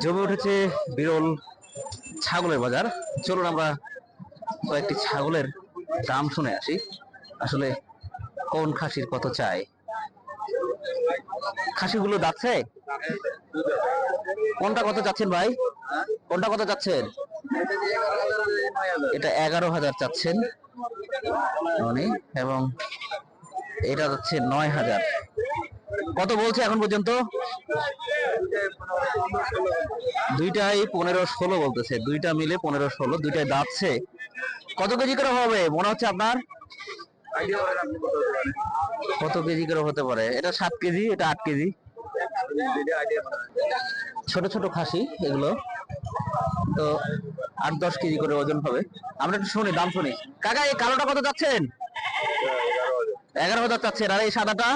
জমে উঠেছে বিরল ছাগলের বাজার। চলুন আমরা কয়েকটি ছাগলের দাম শুনে আসি, আসলে কোন খাসির কত চাই। খাসিগুলো যাচ্ছে, কোনটা কত চাচ্ছেন ভাই? কোনটা কত চাচ্ছেন? এটা 11,000 চাচ্ছেন উনি, এবং এটা যাচ্ছে 9,000। কত বলছে এখন পর্যন্ত? দুইটাই 15-16 বলতেছে, দুইটা মিলে 15-16, দুইটাই দাঁতছে। কত কেজি করে হবে মনে হচ্ছে আপনার? কত কেজি করে হতে পারে? এটা 7 কেজি, এটা 8 কেজি। ছোট ছোট খাসি এগুলো, তো 8-10 কেজি করে ওজন হবে। আমরা একটু শুনি, দাম শুনি। কাকা, এই কালোটা কত যাচ্ছেন? 11,000 চাচ্ছেন। আর এই সাদাটা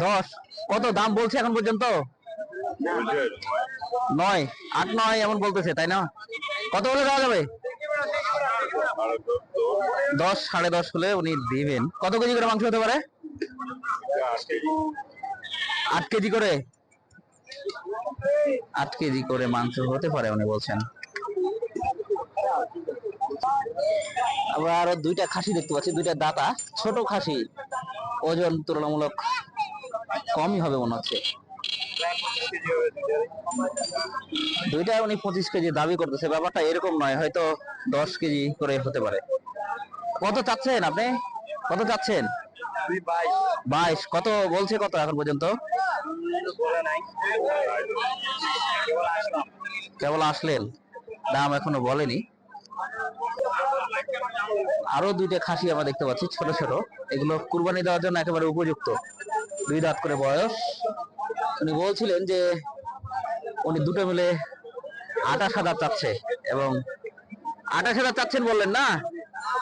10। কত দাম বলছে এখন পর্যন্ত? 9, 8, 9 এমন বলতেছে, তাই না? কত হলে দেওয়া যাবে? 10, 10.5 হলে উনি দিবেন। কত কেজি করে মাংস হতে পারে? 8 কেজি করে। 8 কেজি করে মাংস হতে পারে উনি বলছেন। আমরা আরো দুইটা খাসি দেখতে পাচ্ছি, দুইটা দাতা ছোট খাসি, ওজন তুলনামূলক কমই হবে মনে হচ্ছে। দুইটা উনি 25 কেজি দাবি করতেছে, ব্যাপারটা এরকম নয়, হয়তো 10 কেজি করে হতে পারে। কত চাচ্ছেন আপনি? কত চাচ্ছেন? 22। কত বলছে কত এখন পর্যন্ত? কেবল আসলেন, দাম এখনো বলেনি। আরো দুইটা খাসি আমরা দেখতে পাচ্ছি ছোট ছোট, এগুলো কুরবানি দেওয়ার জন্য একেবারে উপযুক্ত। 2 দাঁত করে বয়স। উনি বলছিলেন যে উনি দুটো মিলে 28,000 চাচ্ছে, এবং 28,000 চাচ্ছেন বললেন না?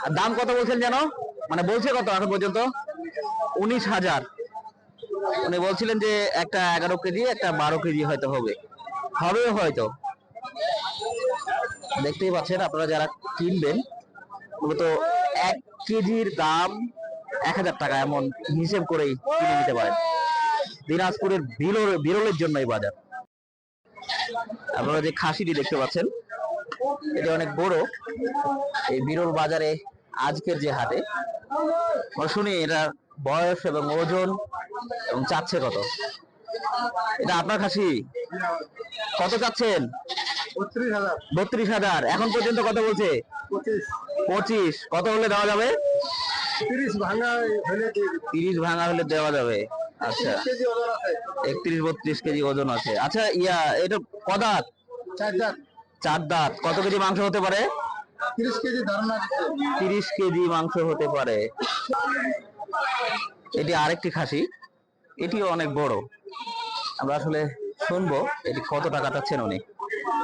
আর দাম কত বলছেন যেন, মানে বলছে কত এখন পর্যন্ত? 19,000। উনি বলছিলেন যে একটা 11 কেজি, একটা 12 কেজি হয়তো হবে, হয়তো। দেখতেই পাচ্ছেন আপনারা যারা কিনবেন, মূলত 1 কেজির দাম 1,000 টাকা, এমন হিসেব করেই কিনে নিতে পারেন। দিনাজপুরের বিরলের জন্য এই বাজার। আপনারা যে খাসিটি দেখতে পাচ্ছেন, এটা অনেক বড়। এই বিরল বাজারে আজকের যে হাটে, শুনি এটা বয়স এবং ওজন এবং চাচ্ছে কত। এটা আপনার খাসি? কত চাচ্ছেন? 32,000। এখন পর্যন্ত কত বলছে? 25। কত হলে দেওয়া যাবে? 30 ভাঙা হলে দেওয়া যাবে। আচ্ছা, 31-32 কেজি ওজন আছে। আচ্ছা, এটা কদাত? 4 দাঁত। কত কেজি মাংস হতে পারে? 30 কেজি ধারণা। 30 কেজি মাংস হতে পারে। এটি আরেকটি খাসি, এটিও অনেক বড়। আমরা আসলে শুনবো এটি কত টাকা চাচ্ছেন উনি।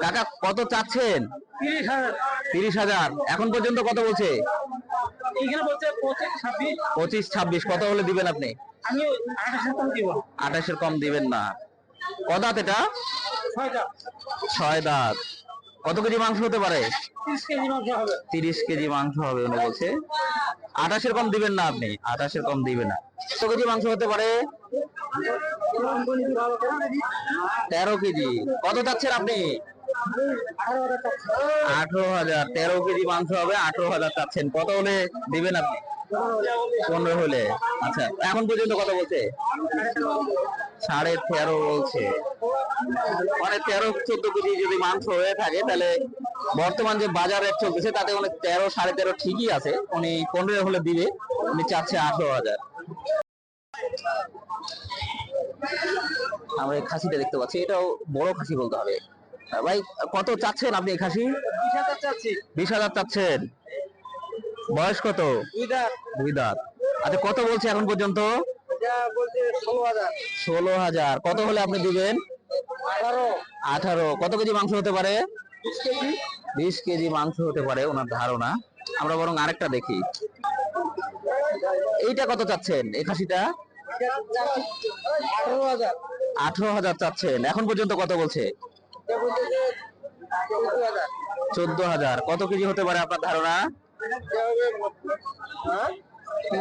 কাকা, কত চাচ্ছেন? 30,000। এখন পর্যন্ত কত বলছে? 25-26। কত হলে দিবেন আপনি? 28-এর কম দিবেন না। কদাত এটা? 6 দাঁত। কত কেজি মাংস হতে পারে? 30 কেজি মাংস হবে উনি বলছে। 28-এর কম দিবেন না আপনি? 28-এর কম দিবেন না। কত কেজি মাংস হতে পারে? 13 কেজি। কত চাচ্ছেন আপনি? 18,000। 13 কেজি মাংস হবে, 18,000 চাচ্ছেন। কত হলে দিবেন আপনি? 15 হলে। আচ্ছা, এখন পর্যন্ত কত বলছে? 13.5 বলছে। মানে 13-14 কেজি যদি মাংস হয়ে থাকে, তাহলে বর্তমান যে বাজার রেট চলতেছে তাতে অনেক 13, 13.5 ঠিকই আছে। উনি 15 হলে দিবে। উনি চাচ্ছে 18,000। আমরা এই খাসিটা দেখতে পাচ্ছি, এটাও বড় খাসি বলতে হবে। ভাই, কত চাচ্ছেন আপনি এই খাসি? 20,000 চাচ্ছেন। বয়স কত? 2 দাঁত। আচ্ছা, কত বলছে এখন পর্যন্ত? 16,000। কত হলে আপনি দিবেন? 18। কত কেজি মাংস হতে পারে? 20 কেজি মাংস হতে পারে ওনার ধারণা। আমরা বরং আরেকটা দেখি। এইটা কত চাচ্ছেন এই খাসিটা? 18,000 চাচ্ছেন। এখন পর্যন্ত কত বলছে? 14,000। কত কেজি হতে পারে আপনার ধারণা?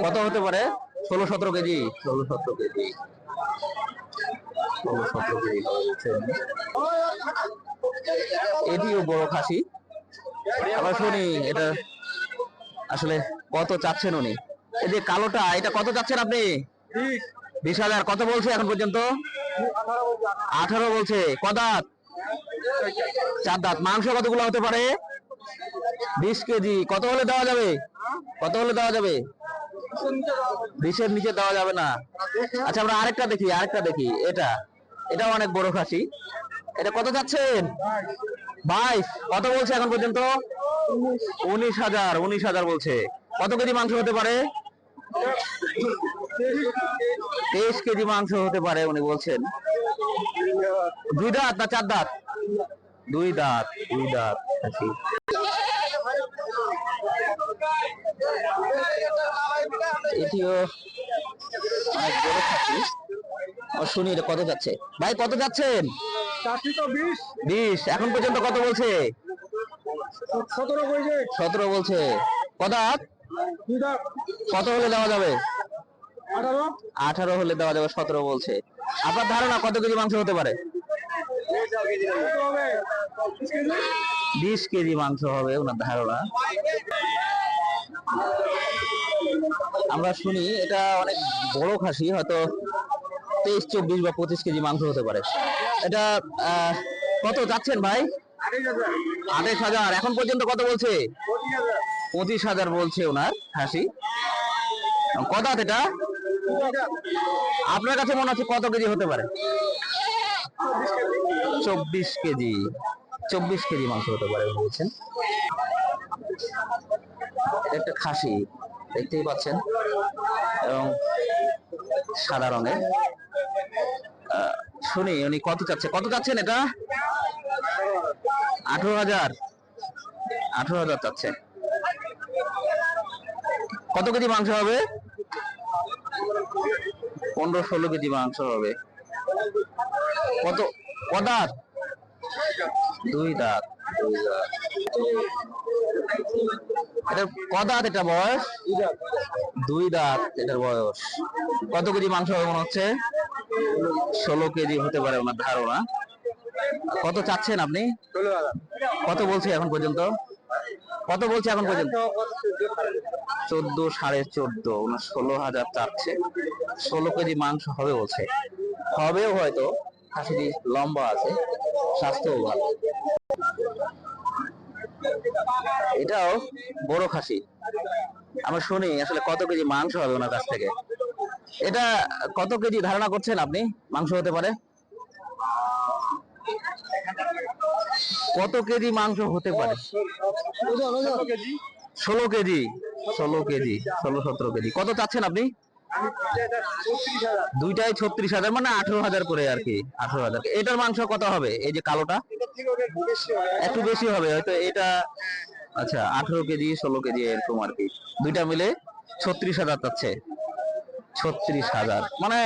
কত হতে পারে? 16-17 কেজি। 16-17 কেজি। 16-17 কেজি হবে বলছেন। এটিও বড় খাসি। আবার শুনি এটা আসলে কত চাচ্ছেন উনি? এই যে কালোটা, এটা কত চাচ্ছেন আপনি? 20,000। কত বলছে এখন পর্যন্ত? 18 বলছে। কদাত? 4 দাঁত। মাংস কতগুলো হতে পারে? 20 কেজি। কত হলে দেওয়া যাবে? কত হলে দেওয়া যাবে? 20-এর নিচে দেওয়া যাবে না। আচ্ছা, আমরা আরেকটা দেখি। এটাও অনেক বড় খাসি। এটা কত চাচ্ছেন? 22। কত বলছে এখন পর্যন্ত? 19,000 বলছে। কত কেজি মাংস হতে পারে? 23 কেজি মাংস হতে পারে উনি বলছেন। 2 দাঁত না 4 দাঁত? 2 দাঁত খাসি। এটিও অনেক বড় খাসি। শুনি এটা কত যাচ্ছে? ভাই কত যাচ্ছেন? 20। এখন পর্যন্ত কত বলছে? 17 বলছে। কদাত? কত হলে দেওয়া যাবে? 18 হলে দেওয়া যাবে। 17 বলছে। আপনার ধারণা কত কেজি মাংস হতে পারে? 20 কেজি মাংস হবে ওনার ধারণা। আমরা শুনি এটা অনেক বড় খাসি, হয়তো 23, 24 বা 25 কেজি মাংস হতে পারে। এটা কত যাচ্ছেন ভাই? 28,000। এখন পর্যন্ত কত বলছে? 25,000 বলছে ওনার খাসি। কদাত এটা? আপনার কাছে মনে হচ্ছে কত কেজি হতে পারে? 24 কেজি। 24 কেজি মাংস হতে পারে বলছেন। একটা খাসি দেখতেই পাচ্ছেন এবং সাদা রঙের। শুনি উনি কত চাচ্ছেন এটা? 18,000 চাচ্ছে। কত কেজি মাংস হবে? 15-16 কেজি মাংস হবে। কদাত? 2 দাঁত। এটা কদাত? এটা বয়স 2 দাঁত। এটার বয়স। কত কেজি মাংস হবে মনে হচ্ছে? 16 কেজি হতে পারে ওনার ধারণা। কত চাচ্ছেন আপনি? কত বলছে এখন পর্যন্ত? 14, 14.5। ওনার 16,000 চাচ্ছে। 16 কেজি মাংস হবে বলছে। হবেও হয়তো। খাসিটি লম্বা আছে, স্বাস্থ্যও ভালো। এটাও বড় খাসি। আমরা শুনি আসলে কত কেজি মাংস হবে ওনার কাছ থেকে। এটা কত কেজি ধারণা করছেন আপনি মাংস হতে পারে? কত কেজি মাংস হতে পারে? 16 কেজি। 16-17 কেজি। কত চাচ্ছেন আপনি? দুইটাই 36,000, মানে 18,000 করে আর কি। 18,000। এটার মাংস কত হবে? এই যে কালোটা একটু বেশি হবে হয়তো। এটা আচ্ছা, 18 কেজি 16 কেজি এরকম আর কি। দুইটা মিলে 36,000 চাচ্ছে। 36,000 মানে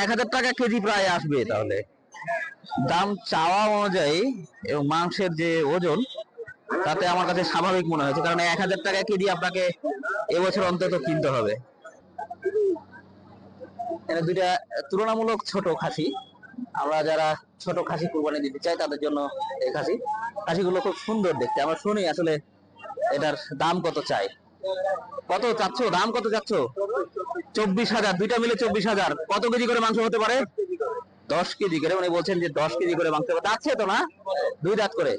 1,000 টাকা কেজি প্রায় আসবে তাহলে। দাম চাওয়া অনুযায়ী এবং মাংসের যে ওজন, তাতে আমার কাছে স্বাভাবিক মনে হয়েছে, কারণ 1,000 টাকা কেজি আপনাকে এবছর অন্তত কিনতে হবে। এটা দুইটা তুলনামূলক ছোট খাসি। আমরা যারা ছোট খাসি কুরবানি দিতে চাই তাদের জন্য এই খাসিগুলো খুব সুন্দর দেখতে। আমরা শুনি আসলে এটার দাম কত চাই। কত চাচ্ছ? দাম কত চাচ্ছ? 24,000। দুইটা মিলে 24,000। কত কেজি করে মাংস হতে পারে? 10 কেজি করে। উনি বলছেন যে 10 কেজি করে মাংস যাচ্ছে তো না? 2 দাঁত করে।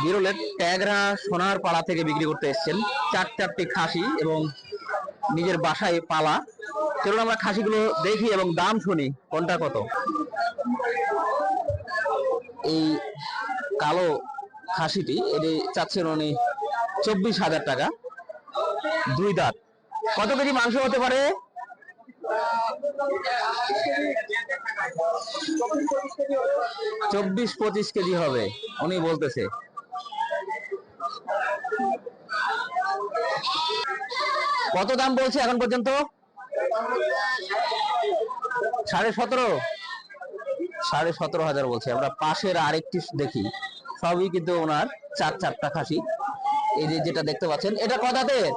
বিরলের ট্যাগরা সোনার পাড়া থেকে বিক্রি করতে এসেছেন 4-4টি খাসি এবং নিজের বাসায় পালা। চলুন আমরা খাসিগুলো দেখি এবং দাম শুনি কোনটা কত। এই কালো খাসিটি এটি চাচ্ছেন উনি 24,000 টাকা। 2 দাঁত। কত কেজি মাংস হতে পারে? 24-25 কেজি হবে উনি বলতেছে। কত দাম বলছে এখন পর্যন্ত? 17.5। 17,500 বলছে। আমরা পাশের আরেকটি দেখি। সবই কিন্তু ওনার 4-4টা খাসি। এই যে যেটা দেখতে পাচ্ছেন, এটা কত দাঁতের?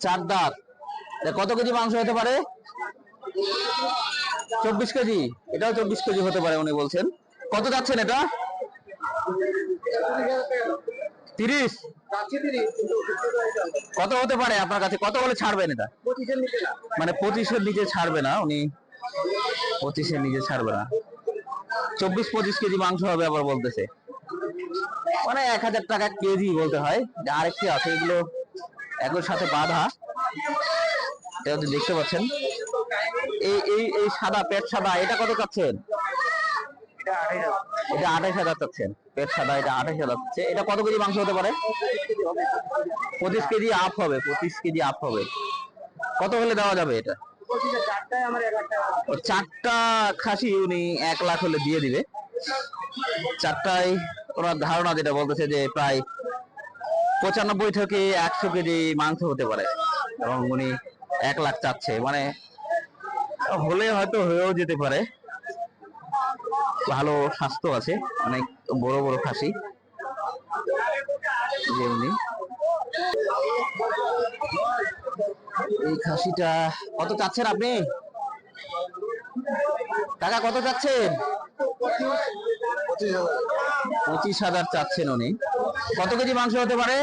4 দাঁত। কত কেজি মাংস হতে পারে? 24 কেজি, এটাও 24 কেজি হতে পারে উনি বলছেন। কত যাচ্ছেন এটা? 30। কত হতে পারে আপনার কাছে? কত বলে ছাড়বেন এটা? মানে 25-এর নিচে ছাড়বে না উনি, 25-এর নিচে ছাড়বে না। 24-25 কেজি মাংস হবে আবার বলতেছে, মানে 1000 টাকা কেজি বলতে হয়। আরেকটি আছে, এগুলো একর সাথে বাঁধা, এটা দেখতে পাচ্ছেন। এই এই এই সাদা, পেট সাদা, এটা কত চাচ্ছেন? এটা 28,000 চাচ্ছেন। পেট সাদা, এটা 28,000 চাচ্ছে। এটা কত কেজি মাংস হতে পারে? 25 কেজি আপ হবে, 25 কেজি আপ হবে। কত হলে দেওয়া যাবে এটা? চারটা খাসি উনি 1 লাখ হলে দিয়ে দিবে। চারটায় ওনার ধারণা যেটা বলতেছে যে প্রায় 95 থেকে 100 কেজি মাংস হতে পারে, এবং উনি 1 লাখ চাচ্ছে। মানে হলে হয়তো হয়েও যেতে পারে। ভালো স্বাস্থ্য আছে, অনেক বড় বড় খাসি। যে উনি এই খাসিটা কত চাচ্ছেন আপনি? টাকা কত চাচ্ছেন? 25,000 চাচ্ছেন উনি। কত কেজি মাংস হতে পারে?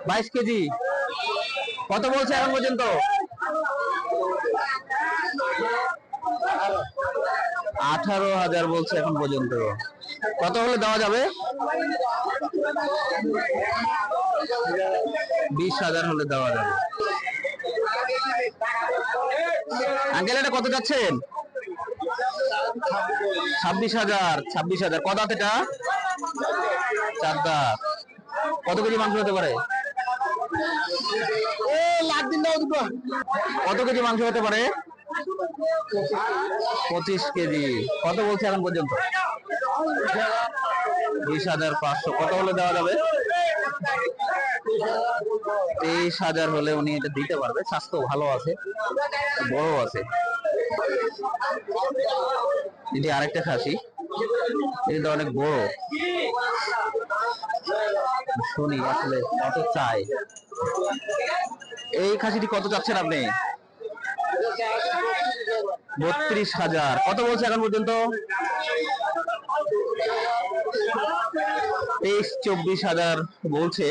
22 কেজি। কত বলছে এখন পর্যন্ত? 18,000 বলছে এখন পর্যন্ত। কত হলে দেওয়া যাবে? 20,000 হলে দেওয়া যাবে। আঙ্কেল এটা কত যাচ্ছেন? 26,000। 26,000। কত দাঁত এটা? 4 দাঁত। কত কেজি মাংস হতে পারে? কত কেজি মাংস হতে পারে? 25 কেজি। কত বলছে এখন পর্যন্ত? 20,500। কত হলে দেওয়া যাবে? 23,000 হলে উনি এটা দিতে পারবে। স্বাস্থ্য ভালো আছে, বড় আছে। এটি আরেকটা খাসি, এটা অনেক বড়। শুনি আসলে কত চাই। এই খাসিটি কত চাচ্ছেন আপনি? 32,000। কত বলছে এখন পর্যন্ত? 23-24,000 বলছে।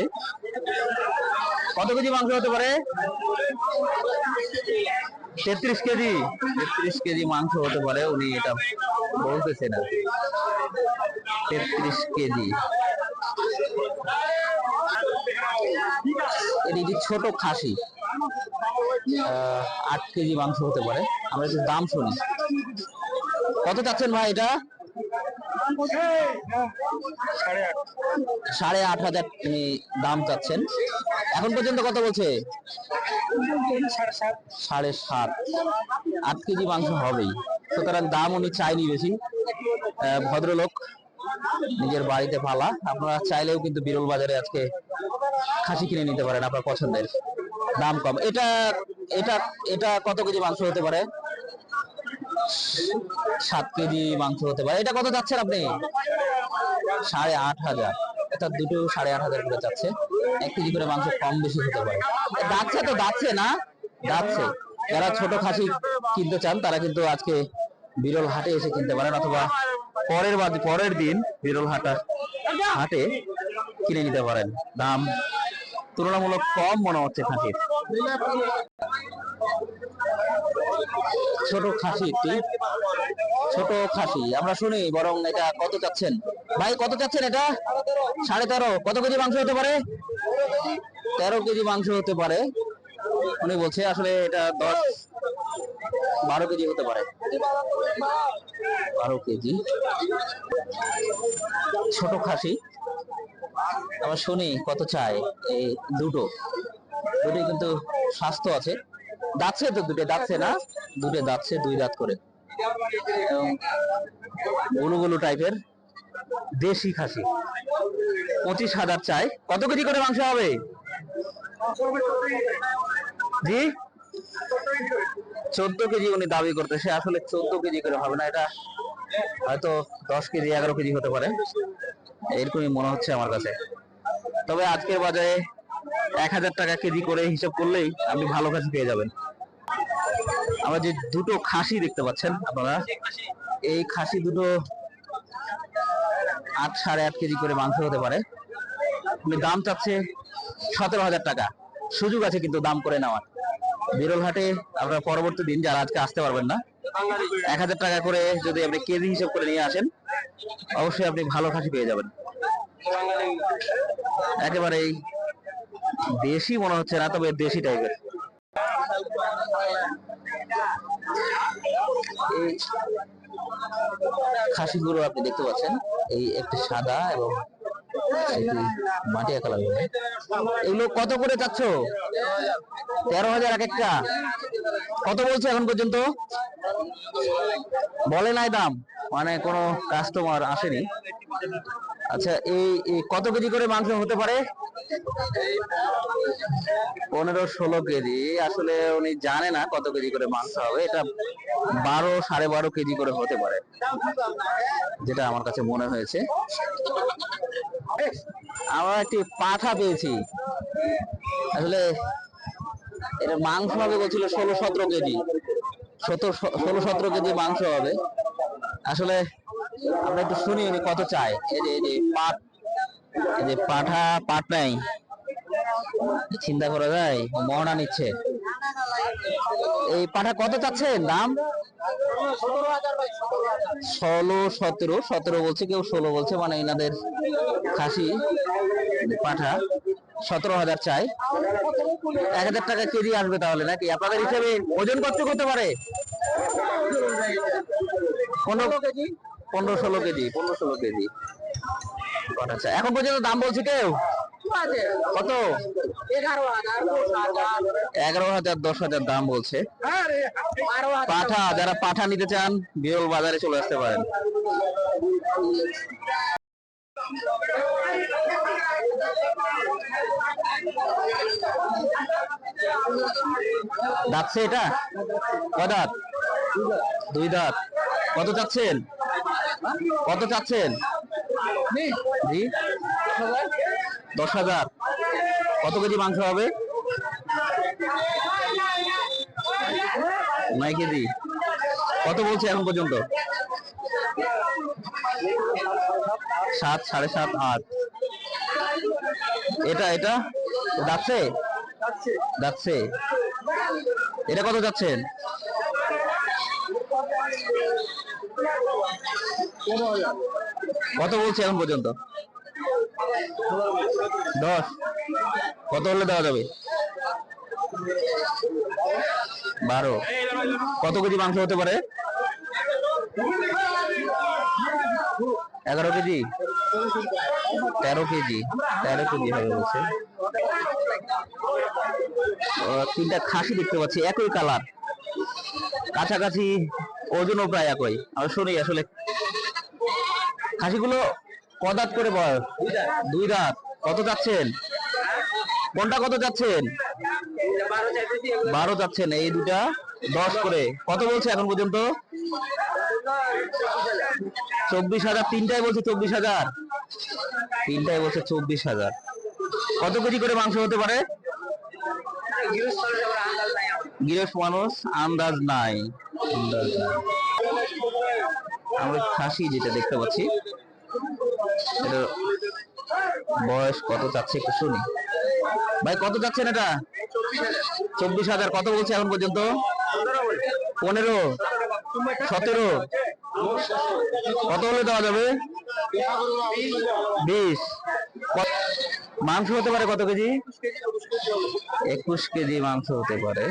কত কেজি মাংস হতে পারে? 33 কেজি। 33 কেজি মাংস হতে পারে, উনি এটা বলতেছে না। 33 কেজি। এটি ছোট খাসি, 8 কেজি মাংস হতে পারে। আমরা একটু দাম শুনি। কত চাচ্ছেন ভাই এটা? 8,500 দাম চাচ্ছেন। এখন পর্যন্ত কত বলছে? 7.5। 8 কেজি মাংস হবেই, সুতরাং দাম উনি চাইনি বেশি। ভদ্রলোক, নিজের বাড়িতে পালা। আপনারা চাইলেও কিন্তু বিরল বাজারে আজকে খাসি কিনে নিতে পারেন আপনার পছন্দের, দাম কম। এটা এটা এটা কত কেজি মাংস হতে পারে? 7 কেজি মাংস হতে পারে। এটা কত চাচ্ছেন আপনি? 8,500। এটা দুটো 8,500 করে চাচ্ছে। 1 কেজি করে মাংস কম বেশি হতে পারে। যাচ্ছে তো, যাচ্ছে না, যাচ্ছে। যারা ছোট খাসি কিনতে চান তারা কিন্তু আজকে বিরল হাটে এসে কিনতে পারেন, অথবা পরের দিন বিরল হাটে কিনে নিতে পারেন। দাম তুলনামূলক কম মনে হচ্ছে খাসির। ছোট খাসি, একটি ছোট খাসি আমরা শুনি। বরং এটা কত চাচ্ছেন ভাই? কত চাচ্ছেন এটা? 13.5। কত কেজি মাংস হতে পারে? 13 কেজি মাংস হতে পারে উনি বলছে। আসলে এটা 10-12 কেজি হতে পারে। 12 কেজি ছোট খাসি। আমরা শুনি কত চাই। এই দুটোই কিন্তু স্বাস্থ্য আছে। দাঁতছে তো, দুটো দাঁতছে না? দুটো দাঁতছে, 2 দাঁত করে, গুলু গুলু টাইপের দেশি খাসি। 25,000 চাই। কত কেজি করে মাংস হবে? জি, 14 কেজি উনি দাবি করতেছে। আসলে 14 কেজি করে হবে না, এটা হয়তো 10 কেজি 11 কেজি হতে পারে, এরকমই মনে হচ্ছে আমার কাছে। তবে আজকের বাজারে 1,000 টাকা কেজি করে হিসাব করলেই আপনি ভালো খাসি পেয়ে যাবেন। আমরা যে দুটো খাসি দেখতে পাচ্ছেন আপনারা, এই খাসি দুটো 8 8.5 কেজি করে মাংস হতে পারে। দাম চাচ্ছে 17,000 টাকা। সুযোগ আছে কিন্তু দাম করে নেওয়ার। বিরল হাটে আপনারা পরবর্তী দিন যারা আজকে আসতে পারবেন না, 1,000 টাকা করে যদি আপনি কেজি হিসাব করে নিয়ে আসেন, অবশ্যই আপনি ভালো খাসি পেয়ে যাবেন। একেবারেই দেশি মনে হচ্ছে না, তবে দেশি টাইপের। এই খাসিগুলো আপনি দেখতে পাচ্ছেন, এই একটি সাদা এবং একটি মাটিয়া কালার। এগুলো কত করে চাচ্ছ? 13,000 এক একটা। কত বলছে এখন পর্যন্ত? বলে নাই দাম, মানে কোনো কাস্টমার আসেনি। আচ্ছা, এই কত কেজি করে মাংস হতে পারে? 15-16 কেজি। আসলে উনি জানে না কত কেজি করে মাংস হবে। এটা 12 12.5 কেজি করে হতে পারে, যেটা আমার কাছে মনে হয়েছে। আমরা একটি পাঠা পেয়েছি। আসলে এটা মাংস হবে বলছিল 16-17 কেজি। 16-17 কেজি মাংস হবে। আসলে আমরা একটু শুনি উনি কত চায়। এই যে পাট নাই, চিন্তা করা যায়, মহড়া নিচ্ছে। এই পাঠা কত চাচ্ছেন দাম? 16-17 বলছে, কেউ 16 বলছে, মানে এনাদের খাসি পাঠা 17,000 চাই। 1,000 টাকা কেজি আসবে তাহলে নাকি? আপনাদের হিসেবে ওজন কত করতে পারে? 15-16 কেজি। 15-16 কেজি। আচ্ছা, এখন পর্যন্ত দাম বলছে কেউ? কত? 11,000 10,000 দাম বলছে। পাঠা, যারা পাঠা নিতে চান বিরল বাজারে চলে আসতে পারেন। দাঁতছে এটা? কয় দাঁত? 2 দাঁত। কত চাচ্ছেন? কত চাচ্ছেন? জি, 10,000। কত কেজি মাংস হবে? 9 কেজি। কত বলছে এখন পর্যন্ত? 7, 7.5, 8। এটা যাচ্ছে? এটা কত যাচ্ছেন? 15,000। কত বলছে এখন পর্যন্ত? 10। কত হলে দেওয়া যাবে? 12। কত কেজি মাংস হতে পারে? 11 কেজি। 13 কেজি। 13 কেজি হয়ে গেছে। 3টা খাসি দেখতে পাচ্ছি, একই কালার, কাছাকাছি, ওজনও প্রায় একই। আর শুনি আসলে খাসিগুলো কদাত করে বল? 2 দাঁত। কত যাচ্ছেন? কোনটা কত যাচ্ছেন? 12 যাচ্ছেন। এই দুটা 10 করে। কত বলছে এখন পর্যন্ত? 24,000। 3টাই বলছে 24,000। 3টাই বলছে 24,000। কত কেজি করে মাংস হতে পারে? গৃহস্থ মানুষ, আন্দাজ নাই। আমরা খাসি যেটা দেখতে পাচ্ছি, এটা বয়স কত চাচ্ছে একটু শুনি। ভাই কত চাচ্ছেন এটা? 24,000। কত বলছে এখন পর্যন্ত? 15, 17। কত হলে দেওয়া যাবে? 20। মাংস হতে পারে কত কেজি? 21 কেজি মাংস হতে পারে।